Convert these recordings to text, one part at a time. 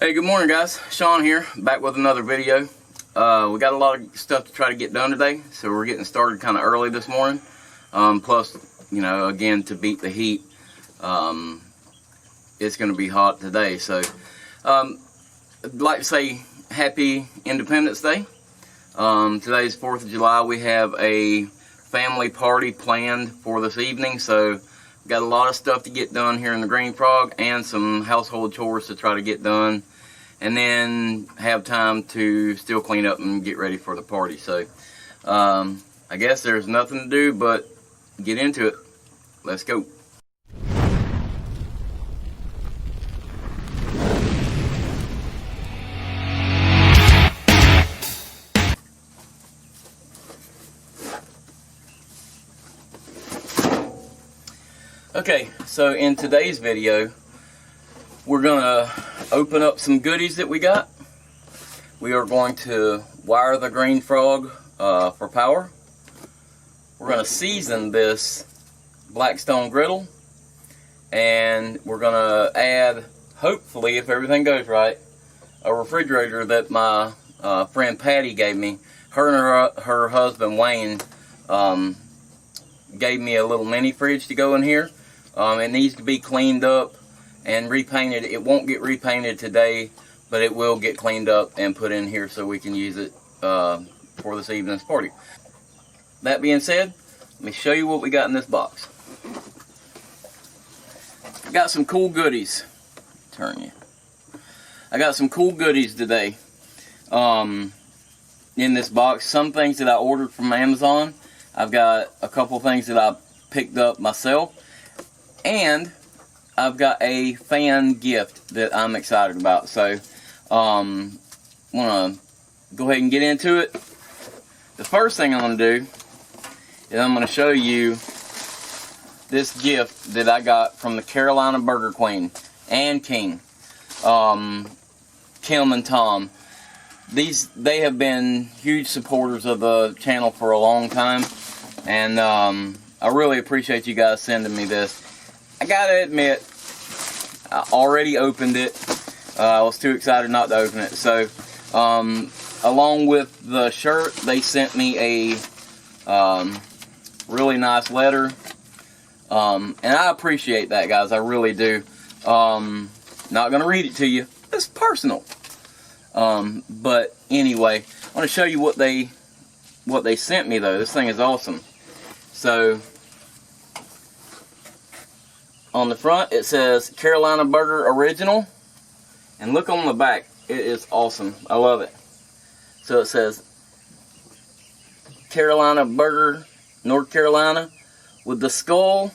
Hey, good morning guys. Sean here, back with another video. We got a lot of stuff to try to get done today, so we're getting started kind of early this morning. Plus, you know, again, to beat the heat, it's going to be hot today. So, I'd like to say Happy Independence Day. Today's 4th of July. We have a family party planned for this evening, so we've got a lot of stuff to get done here in the Green Frog and some household chores to try to get done, and then have time to still clean up and get ready for the party. So I guess there's nothing to do but get into it. Let's go. Okay, so in today's video, we're gonna open up some goodies that we got. We are going to wire the Green Frog for power. We're gonna season this Blackstone griddle, and we're gonna add, hopefully, if everything goes right, a refrigerator that my friend Patty gave me. Her and her husband Wayne gave me a little mini fridge to go in here. It needs to be cleaned up and repainted. It won't get repainted today, but it will get cleaned up and put in here so we can use it for this evening's party. That being said, let me show you what we got in this box. I got some cool goodies. Turn you. I got some cool goodies today in this box. Some things that I ordered from Amazon. I've got a couple things that I picked up myself. And I've got a fan gift that I'm excited about. So, I'm going to go ahead and get into it. The first thing I'm going to do is I'm going to show you this gift that I got from the Carolina Burger Queen and King, Kim and Tom. They have been huge supporters of the channel for a long time. And I really appreciate you guys sending me this. I gotta admit, I already opened it. I was too excited not to open it. So, along with the shirt, they sent me a really nice letter. And I appreciate that, guys. I really do. Not gonna read it to you. It's personal. But anyway, I want to show you what they sent me, though. This thing is awesome. So, on the front, it says Carolina Burger Original. And look on the back. It is awesome. I love it. So it says Carolina Burger, North Carolina, with the skull.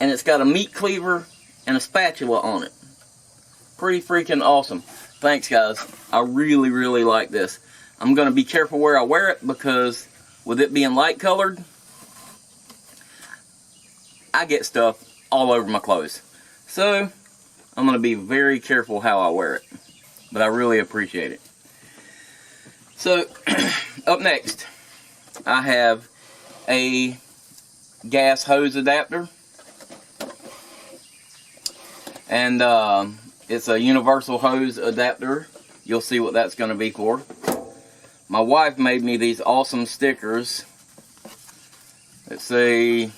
And it's got a meat cleaver and a spatula on it. Pretty freaking awesome. Thanks, guys. I really, really like this. I'm going to be careful where I wear it, because with it being light colored, I get stuff all over my clothes. So, I'm going to be very careful how I wear it. But I really appreciate it. So, up next, I have a gas hose adapter. And it's a universal hose adapter. You'll see what that's going to be for. My wife made me these awesome stickers. Let's see.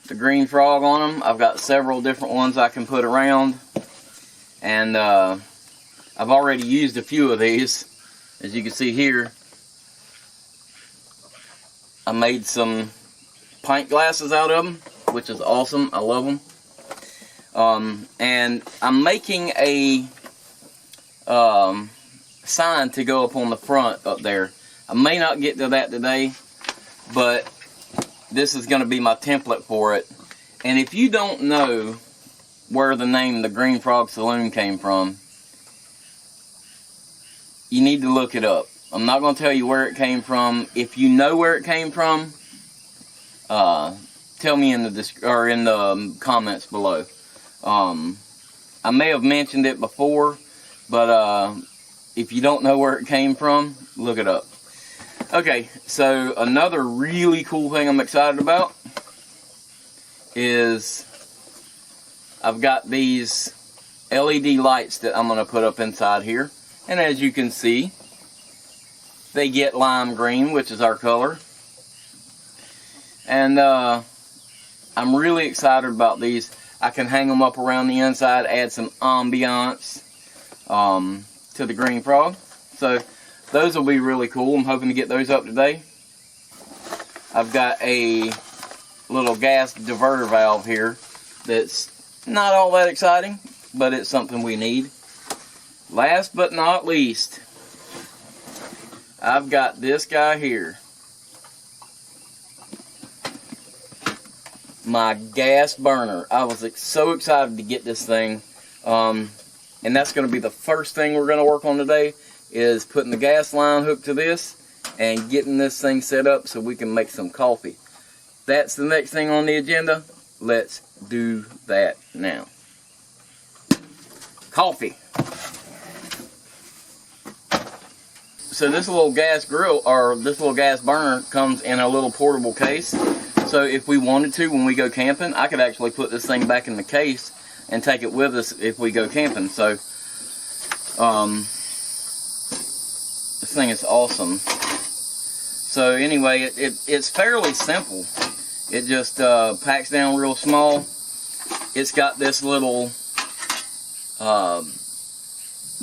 The Green Frog on them. I've got several different ones I can put around, and I've already used a few of these. As you can see here, I made some pint glasses out of them, which is awesome. I love them. And I'm making a sign to go up on the front up there. I may not get to that today, but this is going to be my template for it. And if you don't know where the name the Green Frog Saloon came from, you need to look it up. I'm not going to tell you where it came from. If you know where it came from, tell me in the comments below. I may have mentioned it before, but if you don't know where it came from, look it up. Okay, so another really cool thing I'm excited about is I've got these LED lights that I'm going to put up inside here. And as you can see, they get lime green, which is our color. And I'm really excited about these. I can hang them up around the inside, add some ambiance to the Green Frog. So those will be really cool. I'm hoping to get those up today. I've got a little gas diverter valve here that's not all that exciting, but it's something we need. Last but not least, I've got this guy here. My gas burner. I was so excited to get this thing. And that's going to be the first thing we're going to work on today, is putting the gas line hooked to this and getting this thing set up so we can make some coffee. That's the next thing on the agenda. Let's do that now. Coffee. So this little gas grill, or this little gas burner, comes in a little portable case. So if we wanted to, when we go camping, I could actually put this thing back in the case and take it with us if we go camping. So this thing is awesome. So anyway, it's fairly simple. It just packs down real small. It's got this little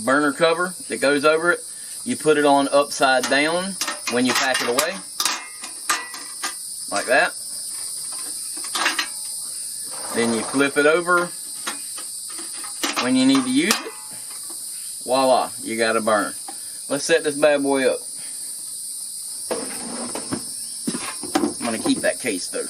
burner cover that goes over it. You put it on upside down when you pack it away, like that. Then you flip it over when you need to use it. Voila, you got a burner. Let's set this bad boy up. I'm going to keep that case though.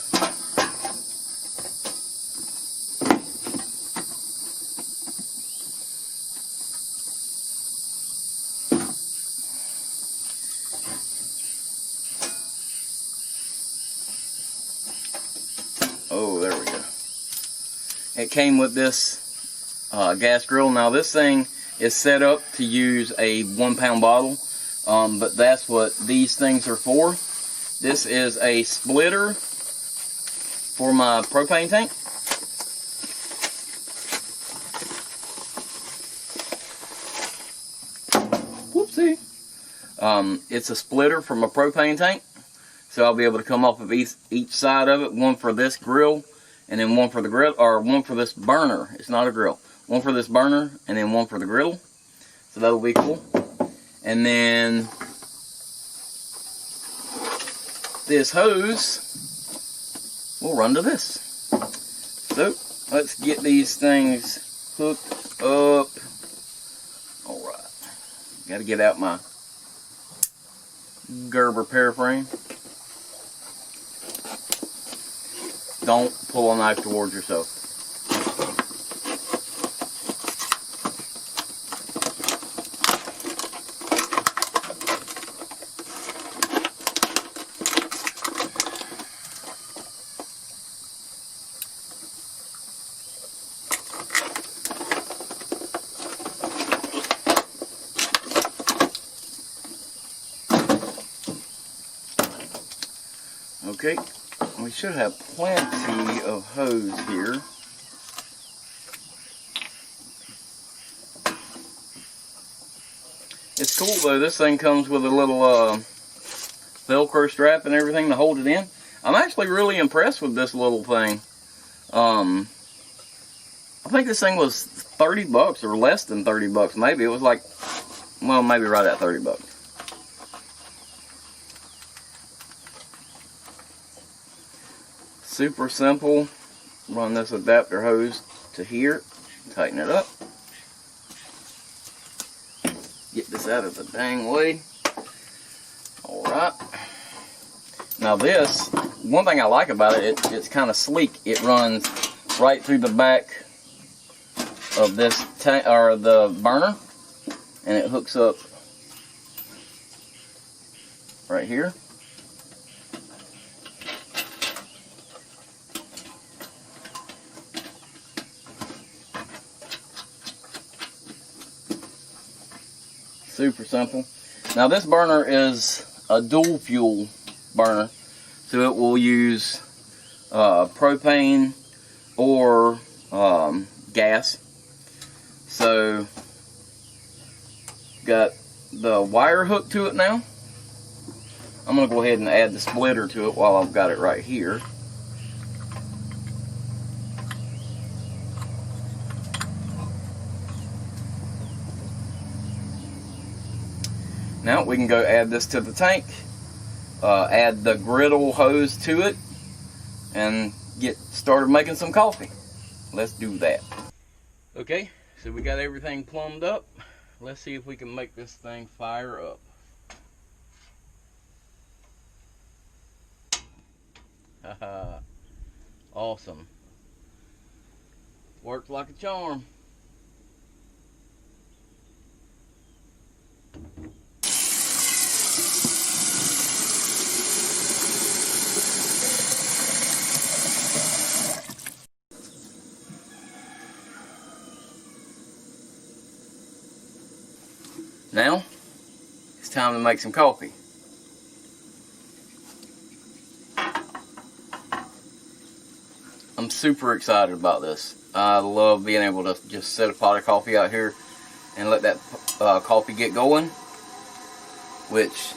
Oh, there we go. It came with this gas grill. Now this thing is set up to use a 1 pound bottle, but that's what these things are for. This is a splitter for my propane tank. Whoopsie. It's a splitter from a propane tank. So I'll be able to come off of each side of it, one for this grill, and then one for the grill, or one for this burner. It's not a grill. One for this burner, and then one for the griddle. So that'll be cool. And then this hose will run to this. So let's get these things hooked up. Alright. Gotta get out my Gerber paraframe. Don't pull a knife towards yourself. Okay. We should have plenty of hose here. It's cool though, this thing comes with a little Velcro strap and everything to hold it in. I'm actually really impressed with this little thing. I think this thing was 30 bucks or less than 30 bucks maybe. It was like, well, maybe right at 30 bucks. Super simple. Run this adapter hose to here, tighten it up, get this out of the dang way. Alright, now this, one thing I like about it, it's kind of sleek. It runs right through the back of this tank, or the burner, and it hooks up right here. Super simple. Now this burner is a dual fuel burner, so it will use propane or gas. So got the wire hooked to it now. I'm going to go ahead and add the splitter to it while I've got it right here. Now we can go add this to the tank, add the griddle hose to it, and get started making some coffee. Let's do that. Okay, so we got everything plumbed up. Let's see if we can make this thing fire up. Haha, awesome. Works like a charm. Now, it's time to make some coffee. I'm super excited about this. I love being able to just set a pot of coffee out here and let that coffee get going, which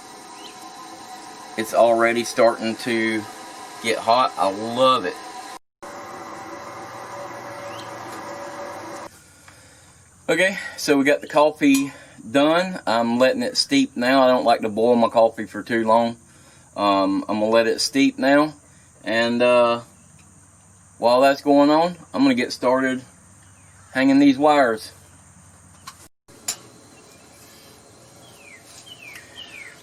it's already starting to get hot. I love it. Okay, so we got the coffee done. I'm letting it steep now. I don't like to boil my coffee for too long. I'm gonna let it steep now, and while that's going on, I'm gonna get started hanging these wires.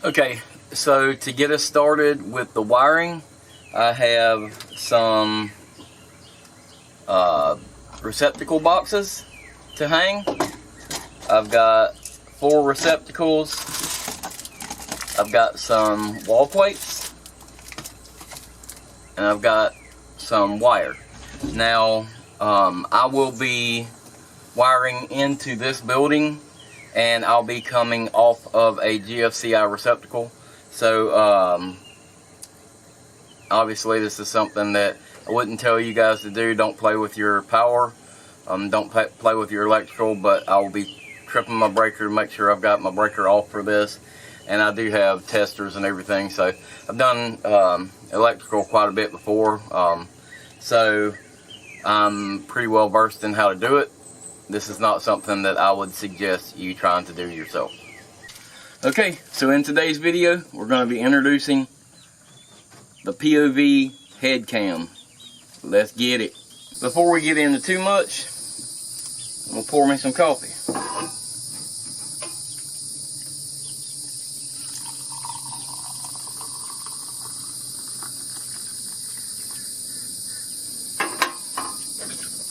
Okay, so to get us started with the wiring, I have some receptacle boxes to hang. I've got 4 receptacles. I've got some wall plates, and I've got some wire. Now, I will be wiring into this building, and I'll be coming off of a GFCI receptacle. So, obviously this is something that I wouldn't tell you guys to do. Don't play with your power. Don't play with your electrical, but I will be tripping my breaker to make sure I've got my breaker off for this. And I do have testers and everything, so I've done electrical quite a bit before, so I'm pretty well versed in how to do it. This is not something that I would suggest you trying to do yourself. Okay, so in today's video, we're going to be introducing the POV head cam. Let's get it. Before we get into too much, I'm going to pour me some coffee.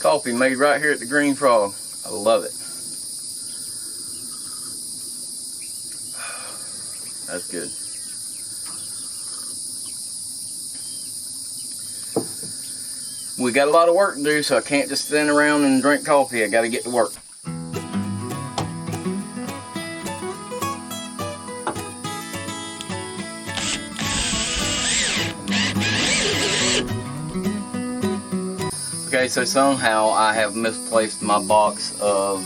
Coffee made right here at the Green Frog. I love it. That's good. We got a lot of work to do, so I can't just stand around and drink coffee. I got to get to work. Okay, so somehow I have misplaced my box of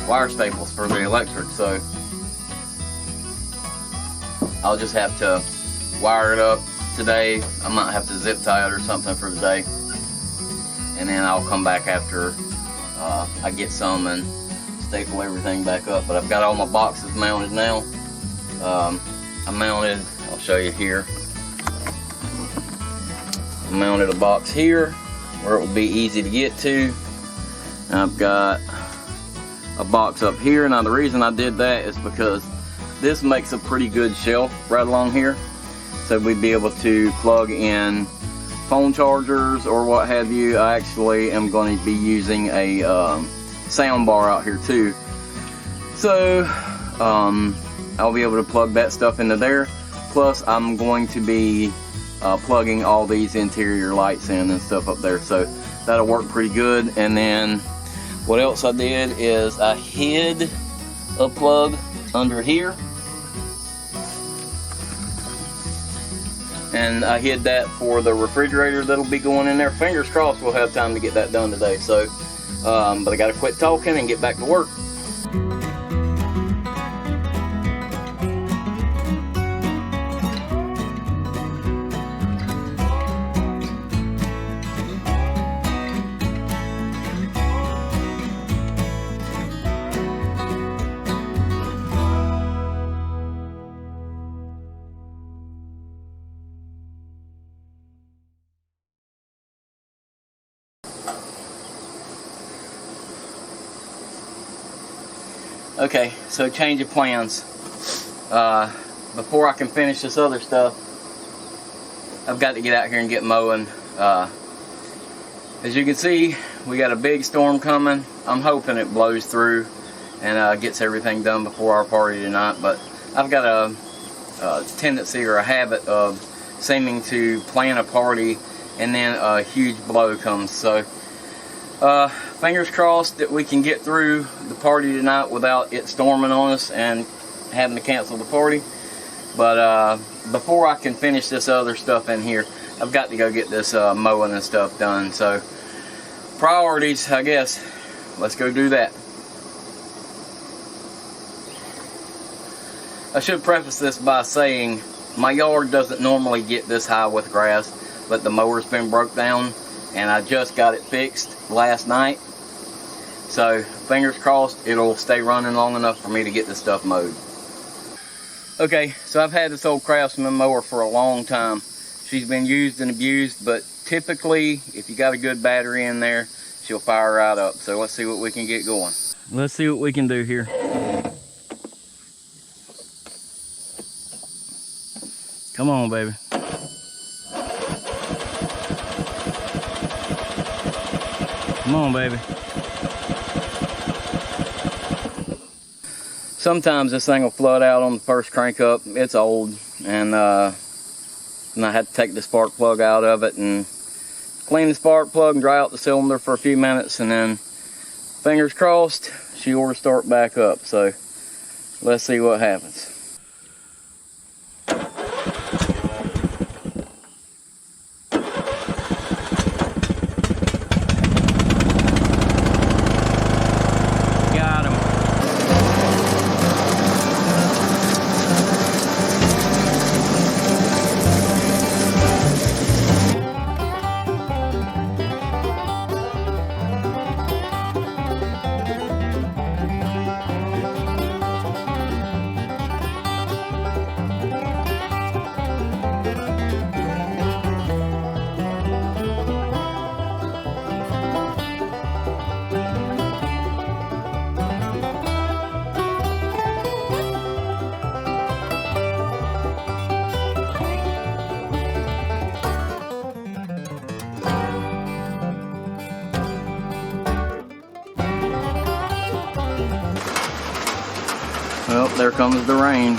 wire staples for the electric, so I'll just have to wire it up today. I might have to zip tie it or something for the day, and then I'll come back after I get some and staple everything back up. But I've got all my boxes mounted now. I mounted, I'll show you here, I mounted a box here where it will be easy to get to. And I've got a box up here. Now the reason I did that is because this makes a pretty good shelf right along here, so we'd be able to plug in phone chargers or what have you. I actually am going to be using a sound bar out here too, so I'll be able to plug that stuff into there. Plus I'm going to be plugging all these interior lights in and stuff up there, so that'll work pretty good. And then what else I did is I hid a plug under here, and and I hid that for the refrigerator that'll be going in there. Fingers crossed we'll have time to get that done today. So, but I gotta quit talking and get back to work. Okay, so change of plans. Before I can finish this other stuff, I've got to get out here and get mowing. As you can see, we got a big storm coming. I'm hoping it blows through and gets everything done before our party tonight, but I've got a tendency or a habit of seeming to plan a party and then a huge blow comes. So fingers crossed that we can get through the party tonight without it storming on us and having to cancel the party. But before I can finish this other stuff in here, I've got to go get this mowing and stuff done. So priorities, I guess. Let's go do that. I should preface this by saying my yard doesn't normally get this high with grass, but the mower's been broke down and I just got it fixed last night. So fingers crossed it'll stay running long enough for me to get this stuff mowed. Okay, so I've had this old Craftsman mower for a long time. She's been used and abused, but typically if you got a good battery in there, she'll fire right up. So let's see what we can get going. Let's see what we can do here. Come on, baby. Come on, baby. Sometimes this thing will flood out on the first crank up. It's old, and I had to take the spark plug out of it and clean the spark plug and dry out the cylinder for a few minutes, and then fingers crossed she will start back up. So let's see what happens. Well, there comes the rain.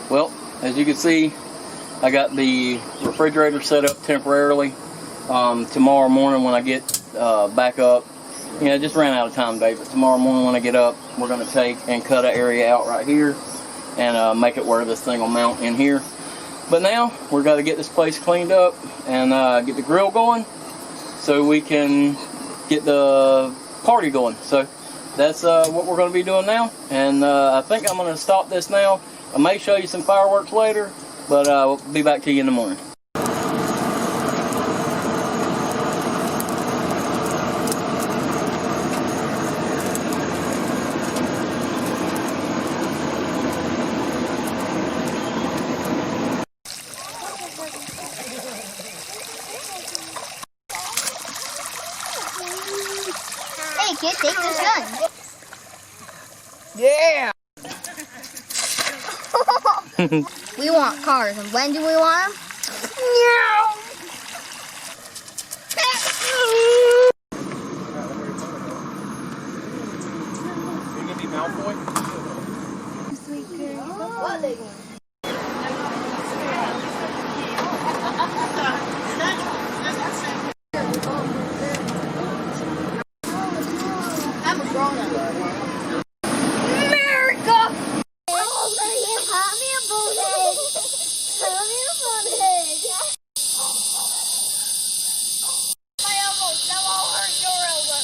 Well, as you can see, I got the refrigerator set up temporarily. Tomorrow morning when I get back up, I just ran out of time today, but tomorrow morning when I get up, we're going to take and cut an area out right here and make it where this thing will mount in here. But now we've got to get this place cleaned up and get the grill going so we can get the party going. So that's what we're going to be doing now. And I think I'm going to stop this now. I may show you some fireworks later, but we'll be back to you in the morning. Hey kid, take this gun. Yeah! We want cars, and when do we want them? Meow! You gonna be Malfoy? What they going? I'm a grown-up. phone egg. Show me a phone egg. My elbow. That won't hurt your elbow.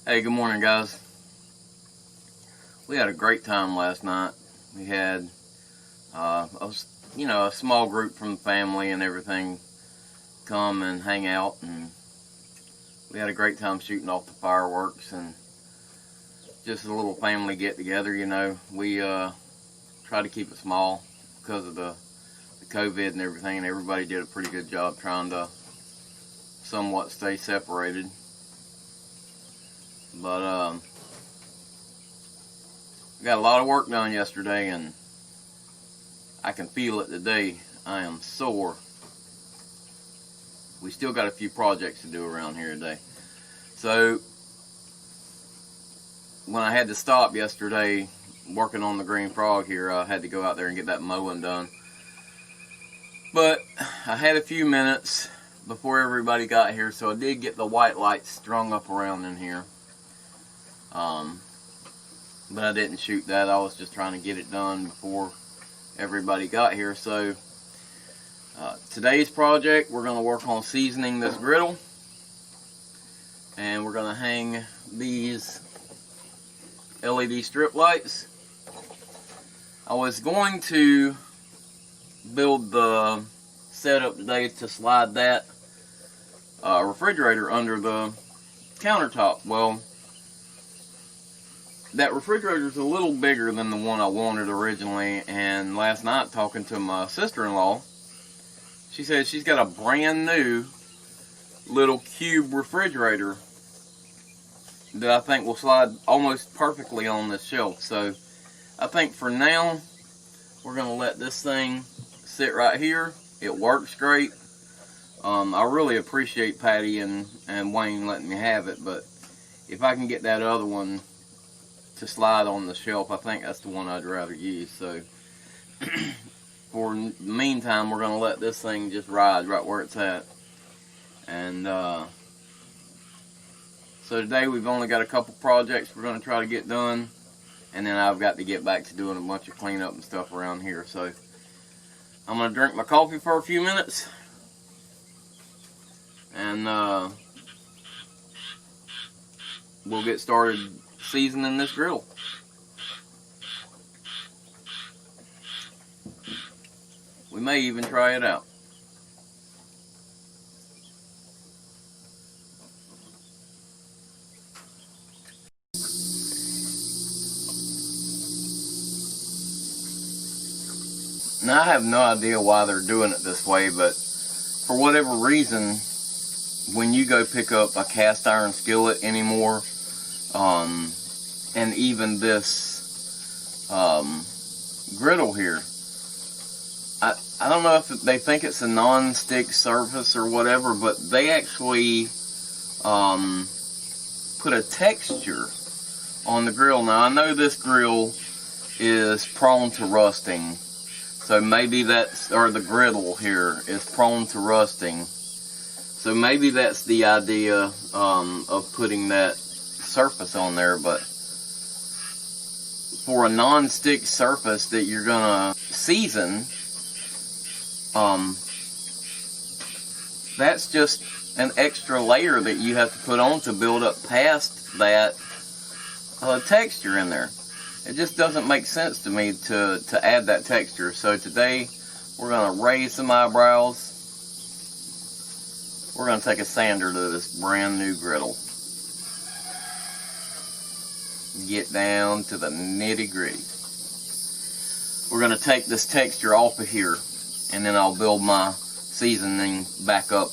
Hey, good morning, guys. We had a great time last night. We had, a small group from the family and everything come and hang out, and we had a great time shooting off the fireworks and just a little family get-together. We try to keep it small because of the COVID and everything, and everybody did a pretty good job trying to somewhat stay separated. But we got a lot of work done yesterday, and I can feel it today. I am sore. We still got a few projects to do around here today. So when I had to stop yesterday, working on the Green Frog here. I had to go out there and get that mowing done. But I had a few minutes before everybody got here, so I did get the white lights strung up around in here. But I didn't shoot that. I was just trying to get it done before everybody got here. So today's project, we're going to work on seasoning this griddle, and we're going to hang these LED strip lights. I was going to build the setup today to slide that refrigerator under the countertop. Well, that refrigerator is a little bigger than the one I wanted originally, and last night talking to my sister-in-law, she said she's got a brand new little cube refrigerator that I think will slide almost perfectly on this shelf. So I think for now we're going to let this thing sit right here. It works great. I really appreciate Patty and Wayne letting me have it, but if I can get that other one to slide on the shelf, I think that's the one I'd rather use. So for the meantime, we're going to let this thing just ride right where it's at. And so today we've only got a couple projects we're going to try to get done, and then I've got to get back to doing a bunch of cleanup and stuff around here. So I'm going to drink my coffee for a few minutes, and we'll get started seasoning this griddle. We may even try it out. Now, I have no idea why they're doing it this way, but for whatever reason, when you go pick up a cast iron skillet anymore, and even this griddle here, I don't know if they think it's a non-stick surface or whatever, but they actually put a texture on the grill. Now, I know this grill is prone to rusting, so maybe that's, or the griddle here is prone to rusting, so maybe that's the idea of putting that surface on there. But for a non-stick surface that you're gonna season, that's just an extra layer that you have to put on to build up past that texture in there. It just doesn't make sense to me to add that texture. So today we're gonna raise some eyebrows. We're gonna take a sander to this brand new griddle. Get down to the nitty gritty. We're going to take this texture off of here, and then I'll build my seasoning back up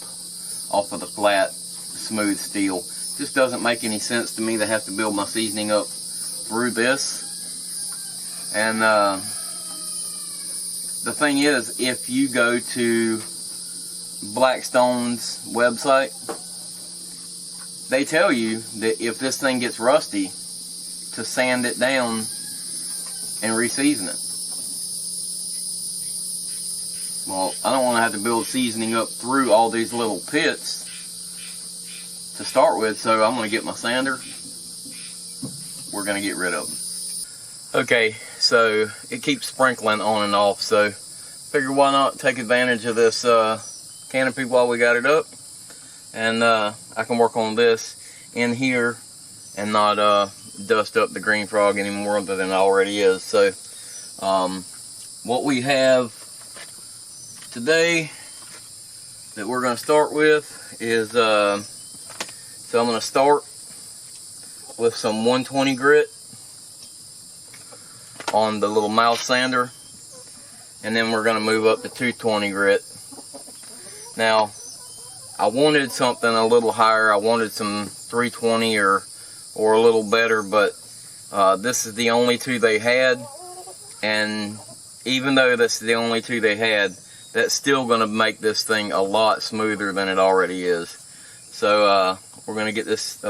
off of the flat, smooth steel. It just doesn't make any sense to me to have to build my seasoning up through this. And the thing is, if you go to Blackstone's website, they tell you that if this thing gets rusty, to sand it down and re-season it. Well, I don't want to have to build seasoning up through all these little pits to start with, so I'm going to get my sander. We're going to get rid of them. Okay, so it keeps sprinkling on and off, so figure why not take advantage of this canopy while we got it up, and I can work on this in here and not dust up the Green Frog any more than it already is. So what we have today that we're going to start with is so I'm going to start with some 120 grit on the little mouth sander, and then we're going to move up to 220 grit. Now, I wanted something a little higher. I wanted some 320 or a little better, but this is the only two they had, and even though that's the only two they had, that's still going to make this thing a lot smoother than it already is. So we're going to get this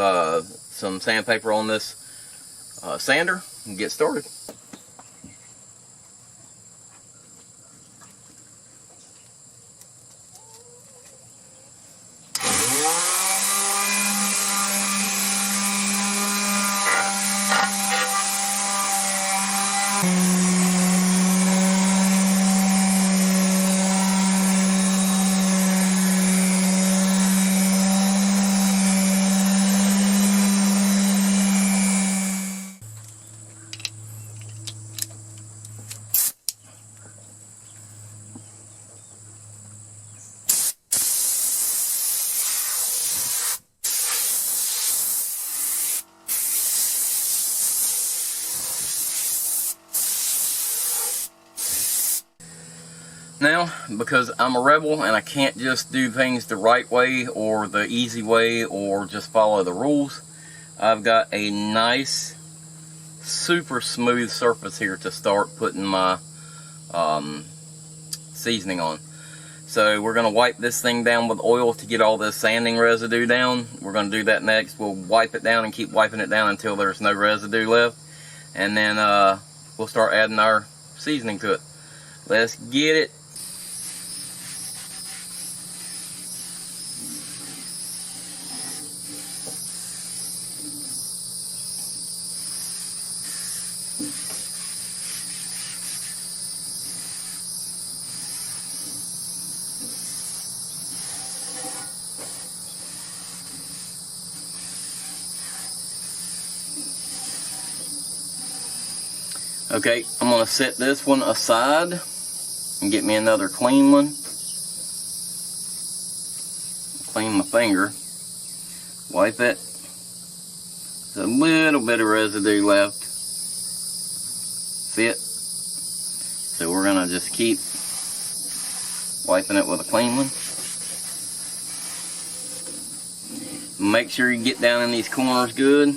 some sandpaper on this sander and get started. Now, because I'm a rebel and I can't just do things the right way or the easy way or just follow the rules, I've got a nice, super smooth surface here to start putting my seasoning on. So we're going to wipe this thing down with oil to get all this sanding residue down. We're going to do that next. We'll wipe it down and keep wiping it down until there's no residue left. And then we'll start adding our seasoning to it. Let's get it. Okay, I'm going to set this one aside and get me another clean one. Clean my finger. Wipe it. There's a little bit of residue left. See it? So we're going to just keep wiping it with a clean one. Make sure you get down in these corners good.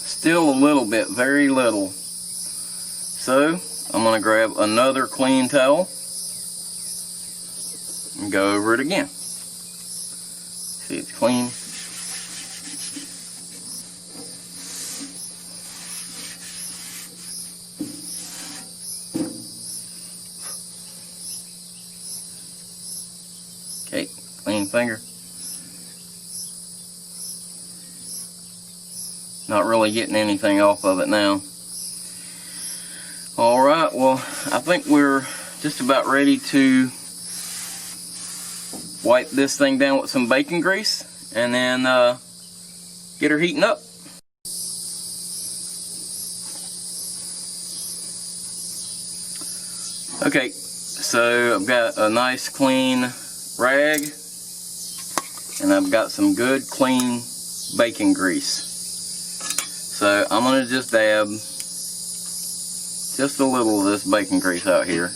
Still a little bit, very little. So I'm going to grab another clean towel and go over it again. See, it's clean. Okay, clean finger. Not really getting anything off of it now. Alright, well, I think we're just about ready to wipe this thing down with some bacon grease and then get her heating up. Okay, so I've got a nice clean rag and I've got some good clean bacon grease. So I'm going to just dab just a little of this bacon grease out here.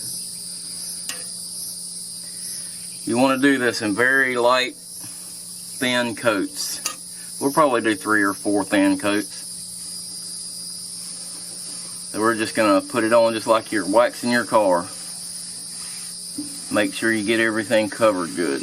You want to do this in very light, thin coats. We'll probably do 3 or 4 thin coats. So we're just going to put it on just like you're waxing your car. Make sure you get everything covered good.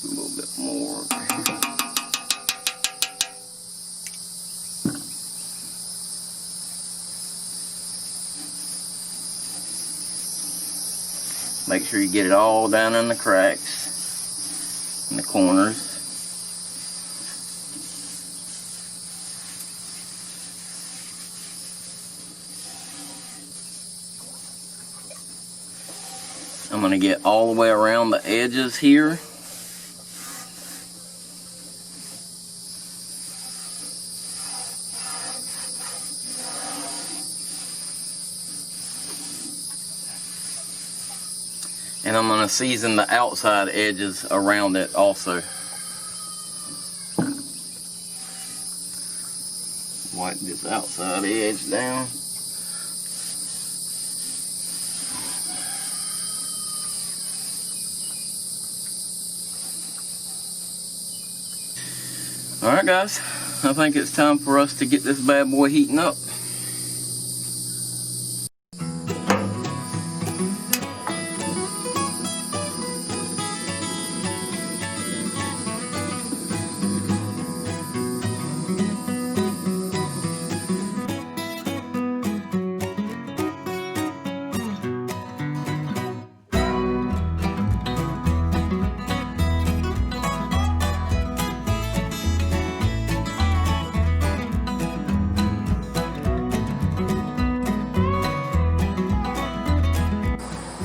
A little bit more. Make sure you get it all down in the cracks, in the corners. I'm going to get all the way around the edges here. And I'm going to season the outside edges around it also. Wipe this outside edge down. Alright guys, I think it's time for us to get this bad boy heating up.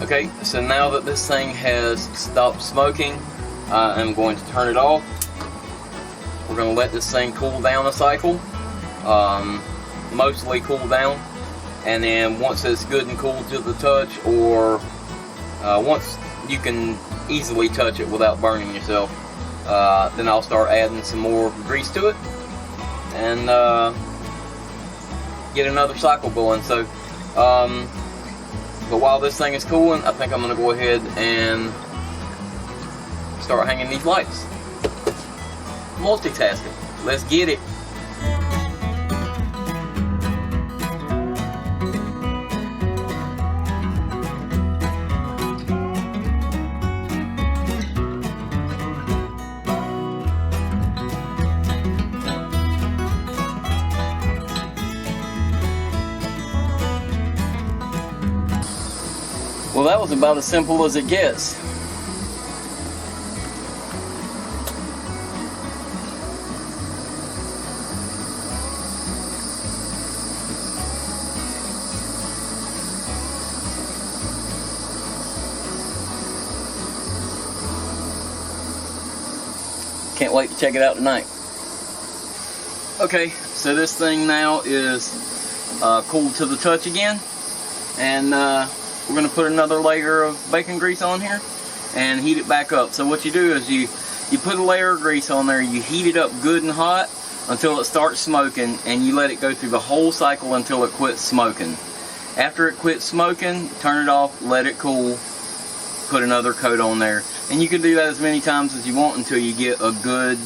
Okay, so now that this thing has stopped smoking, I'm going to turn it off. We're going to let this thing cool down a cycle, mostly cool down, and then once it's good and cool to the touch, or once you can easily touch it without burning yourself, then I'll start adding some more grease to it and get another cycle going. So but while this thing is cooling, I think I'm going to go ahead and start hanging these lights. Multitasking. Let's get it. Well, that was about as simple as it gets. Can't wait to check it out tonight. Okay, so this thing now is cooled to the touch again, and we're going to put another layer of bacon grease on here and heat it back up. So what you do is you put a layer of grease on there, you heat it up good and hot until it starts smoking, and you let it go through the whole cycle until it quits smoking. After it quits smoking, turn it off, let it cool, put another coat on there. And you can do that as many times as you want until you get a good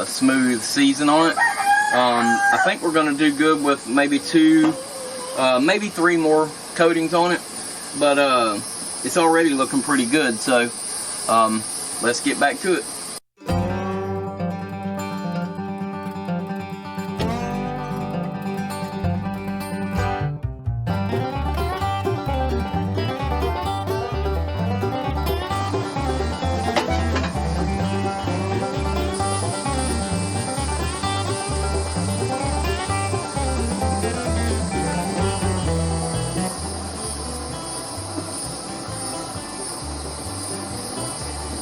smooth season on it. I think we're going to do good with maybe 2, maybe 3 more coatings on it. But it's already looking pretty good, so let's get back to it.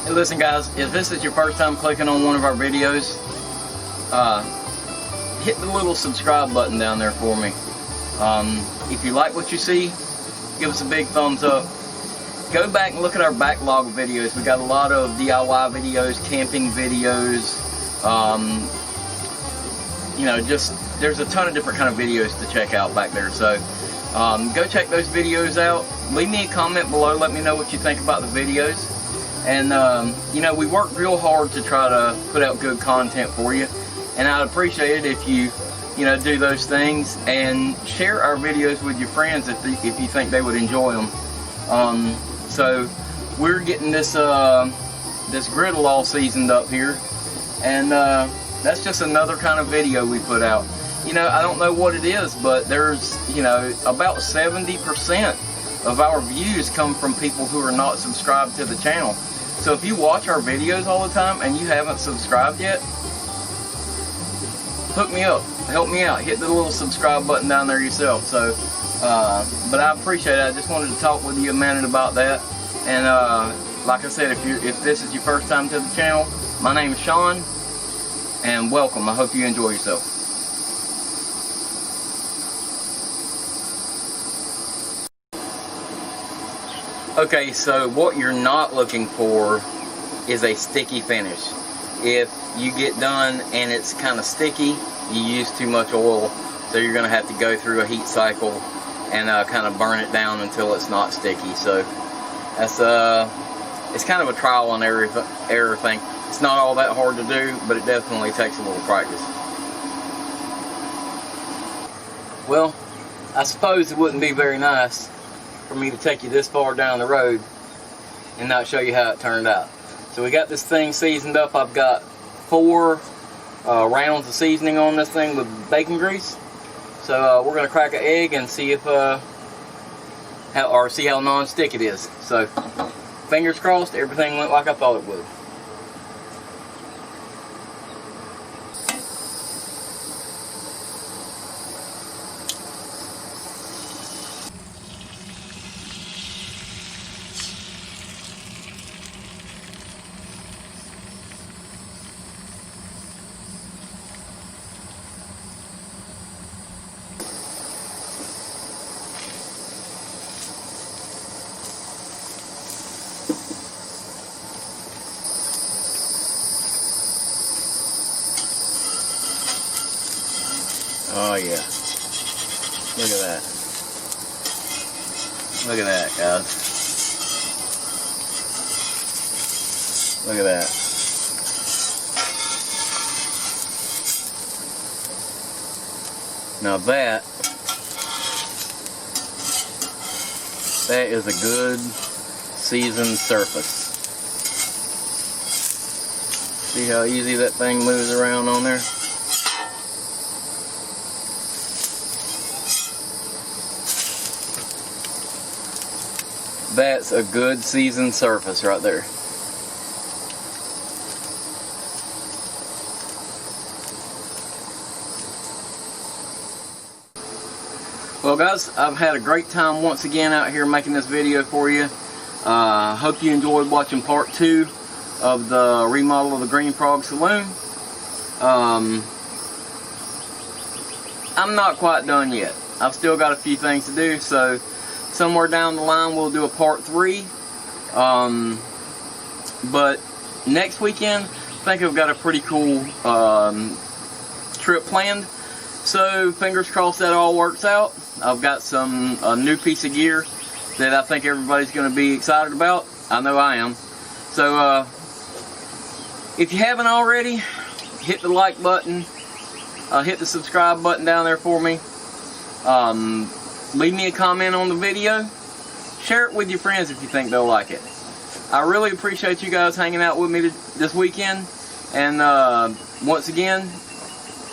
Hey, listen guys, if this is your first time clicking on one of our videos, hit the little subscribe button down there for me. If you like what you see, give us a big thumbs up. Go back and look at our backlog of videos. We got a lot of DIY videos, camping videos, you know, just there's a ton of different kind of videos to check out back there. So go check those videos out. Leave me a comment below, let me know what you think about the videos. And you know, we work real hard to try to put out good content for you, and I'd appreciate it if you know, do those things and share our videos with your friends if you think they would enjoy them. So we're getting this this griddle all seasoned up here, and that's just another kind of video we put out. You know, I don't know what it is, but there's, you know, about 70% of our views come from people who are not subscribed to the channel. So if you watch our videos all the time and you haven't subscribed yet, hook me up, help me out, hit the little subscribe button down there yourself. So, but I appreciate it. I just wanted to talk with you a minute about that. And like I said, if this is your first time to the channel, my name is Sean, and welcome. I hope you enjoy yourself. Okay, so what you're not looking for is a sticky finish. If you get done and it's kind of sticky, you use too much oil, so you're going to have to go through a heat cycle and kind of burn it down until it's not sticky. So that's it's kind of a trial and error thing. It's not all that hard to do, but it definitely takes a little practice. Well, I suppose it wouldn't be very nice for me to take you this far down the road and not show you how it turned out. So we got this thing seasoned up. I've got 4 rounds of seasoning on this thing with bacon grease. So we're gonna crack an egg and see if see how non-stick it is. So fingers crossed, everything went like I thought it would. Oh yeah. Look at that. Look at that, guys. Look at that. Now that is a good seasoned surface. See how easy that thing moves around on there? That's a good seasoned surface right there. Well guys, I've had a great time once again out here making this video for you. Hope you enjoyed watching part 2 of the remodel of the Green Frog Saloon. I'm not quite done yet. I've still got a few things to do, so somewhere down the line we'll do a part 3. But next weekend, I think I've got a pretty cool trip planned. So fingers crossed that all works out. I've got a new piece of gear that I think everybody's going to be excited about. I know I am. So if you haven't already, hit the like button, hit the subscribe button down there for me. Leave me a comment on the video. Share it with your friends if you think they'll like it. I really appreciate you guys hanging out with me this weekend. And once again,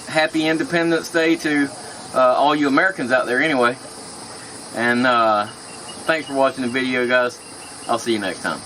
happy Independence Day to all you Americans out there anyway. And thanks for watching the video, guys. I'll see you next time.